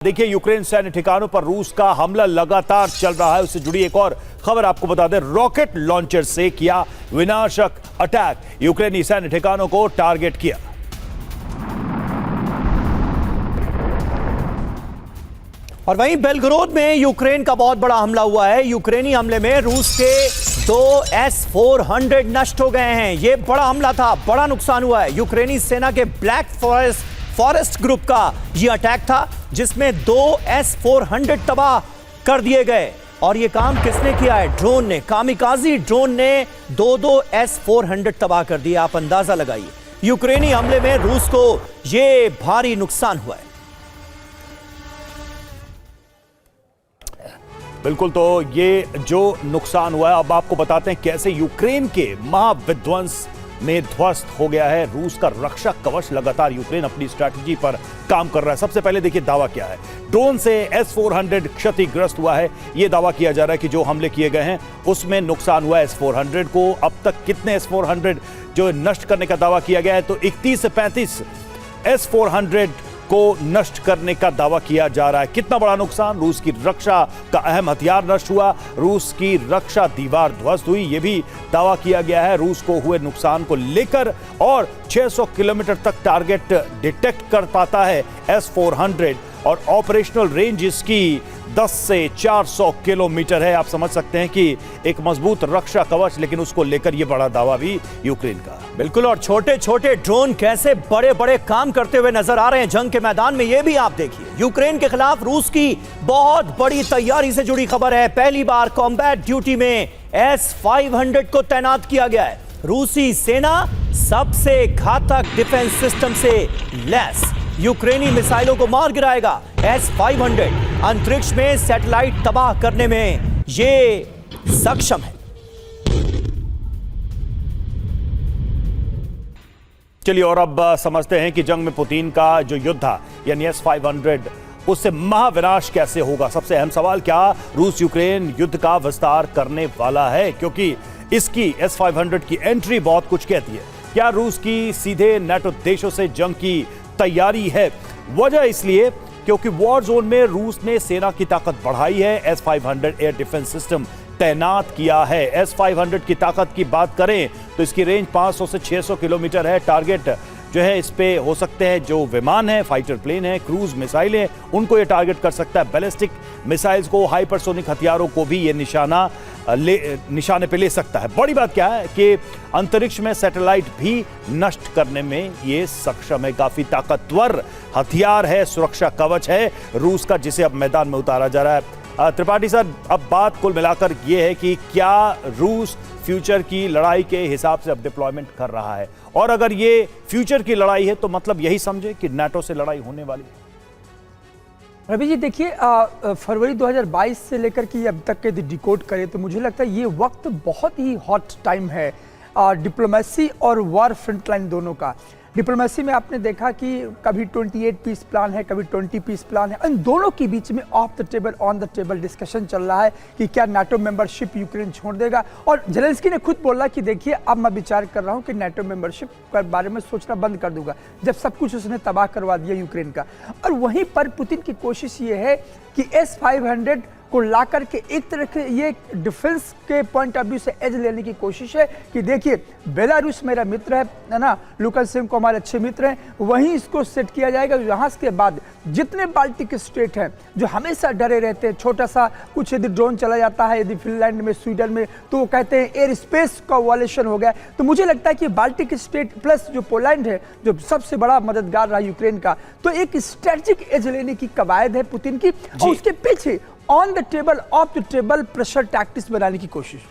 देखिए, यूक्रेन सैन्य ठिकानों पर रूस का हमला लगातार चल रहा है। उससे जुड़ी एक और खबर आपको बता दें, रॉकेट लॉन्चर से किया विनाशक अटैक, यूक्रेनी सैन्य ठिकानों को टारगेट किया। और वहीं बेलगरोद में यूक्रेन का बहुत बड़ा हमला हुआ है। यूक्रेनी हमले में रूस के 2 S-400 नष्ट हो गए हैं। यह बड़ा हमला था, बड़ा नुकसान हुआ है। यूक्रेनी सेना के ब्लैक फॉरेस्ट ग्रुप का यह अटैक था, जिसमें 2 S-400 तबाह कर दिए गए। और यह काम किसने किया है? ड्रोन ने, कामिकाजी ड्रोन ने 2 S-400 तबाह कर दिए। आप अंदाजा लगाइए, यूक्रेनी हमले में रूस को यह भारी नुकसान हुआ है। बिल्कुल, तो ये जो नुकसान हुआ है, अब आपको बताते हैं कैसे यूक्रेन के महाविध्वंस में ध्वस्त हो गया है रूस का रक्षा कवच। लगातार यूक्रेन अपनी स्ट्रैटेजी पर काम कर रहा है। सबसे पहले देखिए दावा क्या है। ड्रोन से S-400 क्षतिग्रस्त हुआ है। यह दावा किया जा रहा है कि जो हमले किए गए हैं उसमें नुकसान हुआ है S-400 को। अब तक कितने S-400 जो नष्ट करने का दावा किया गया है, तो 31 से 35 S-400 को नष्ट करने का दावा किया जा रहा है। कितना बड़ा नुकसान, रूस की रक्षा का अहम हथियार नष्ट हुआ, रूस की रक्षा दीवार ध्वस्त हुई, यह भी दावा किया गया है रूस को हुए नुकसान को लेकर। और 600 किलोमीटर तक टारगेट डिटेक्ट कर पाता है S-400 और ऑपरेशनल रेंज इसकी 10 से 400 किलोमीटर है। आप समझ सकते हैं कि एक मजबूत रक्षा कवच, लेकिन उसको लेकर यह बड़ा दावा भी यूक्रेन का। बिल्कुल, और छोटे छोटे ड्रोन कैसे बड़े बड़े काम करते हुए नजर आ रहे हैं जंग के मैदान में, यह भी आप देखिए। यूक्रेन के खिलाफ रूस की बहुत बड़ी तैयारी से जुड़ी खबर है। पहली बार कॉम्बैट ड्यूटी में S-500 को तैनात किया गया है। रूसी सेना सबसे घातक डिफेंस सिस्टम से लैस यूक्रेनी मिसाइलों को मार गिराएगा। S-500 अंतरिक्ष में सैटेलाइट तबाह करने में ये सक्षम है। चलिए, और अब समझते हैं कि जंग में पुतिन का जो युद्ध था, यानी S-500, उससे महाविनाश कैसे होगा। सबसे अहम सवाल, क्या रूस यूक्रेन युद्ध का विस्तार करने वाला है? क्योंकि इसकी S-500 की एंट्री बहुत कुछ कहती है। क्या रूस की सीधे नाटो देशों से जंग की तैयारी है? वजह इसलिए क्योंकि वॉर जोन में रूस ने सेना की ताकत बढ़ाई है। S-500 एयर डिफेंस सिस्टम तैनात किया है। S-500 की ताकत की बात करें तो इसकी रेंज 500 से 600 किलोमीटर है। टारगेट जो है इस पे हो सकते हैं जो विमान है, फाइटर प्लेन है, क्रूज मिसाइल है, उनको ये टारगेट कर सकता है। बैलिस्टिक मिसाइल्स को, हाइपरसोनिक हथियारों को भी ये निशाने पे ले सकता है। बड़ी बात क्या है कि अंतरिक्ष में सैटेलाइट भी नष्ट करने में ये सक्षम है। काफी ताकतवर हथियार है, सुरक्षा कवच है रूस का, जिसे अब मैदान में उतारा जा रहा है। त्रिपाठी सर, अब बात कुल मिलाकर यह है कि क्या रूस फ्यूचर की लड़ाई के हिसाब से अब डिप्लॉयमेंट कर रहा है? और अगर ये फ्यूचर की लड़ाई है तो मतलब यही समझे कि नाटो से लड़ाई होने वाली है। रवि जी, देखिए, फरवरी 2022 से लेकर के अब तक के डिकोड करें तो मुझे लगता है ये वक्त बहुत ही हॉट टाइम है डिप्लोमेसी और वॉर फ्रंटलाइन दोनों का। डिप्लोमेसी में आपने देखा कि कभी 28 पीस प्लान है, कभी 20 पीस प्लान है। इन दोनों के बीच में of the table, on the table discussion चल रहा है कि क्या नाटो मेंबरशिप यूक्रेन छोड़ देगा। और जेलेंस्की ने खुद बोला कि देखिए, अब मैं विचार कर रहा हूं कि नाटो मेंबरशिप के बारे में सोचना बंद कर दूंगा, जब सब कुछ उसने तबाह करवा दिया यूक्रेन का। और वहीं पर पुतिन की कोशिश ये है कि S-500 को ला करके एक तरह के ये डिफेंस के पॉइंट ऑफ व्यू से एज लेने की कोशिश है कि देखिए, बेलारूस मेरा मित्र है ना, लुकाशेंको हमारे अच्छे मित्र हैं, वहीं इसको सेट किया जाएगा। यहाँ के बाद जितने बाल्टिक स्टेट हैं जो हमेशा डरे रहते हैं, छोटा सा कुछ यदि ड्रोन चला जाता है, यदि फिनलैंड में, स्वीडन में, तो वो कहते हैं एयर स्पेस का वायलेशन हो गया। तो मुझे लगता है कि बाल्टिक स्टेट प्लस जो पोलैंड है, जो सबसे बड़ा मददगार रहा यूक्रेन का, तो एक स्ट्रेटेजिक एज लेने की कवायद है पुतिन की। और उसके पीछे on the table, of the table pressure tactics बनाने की कोशिश।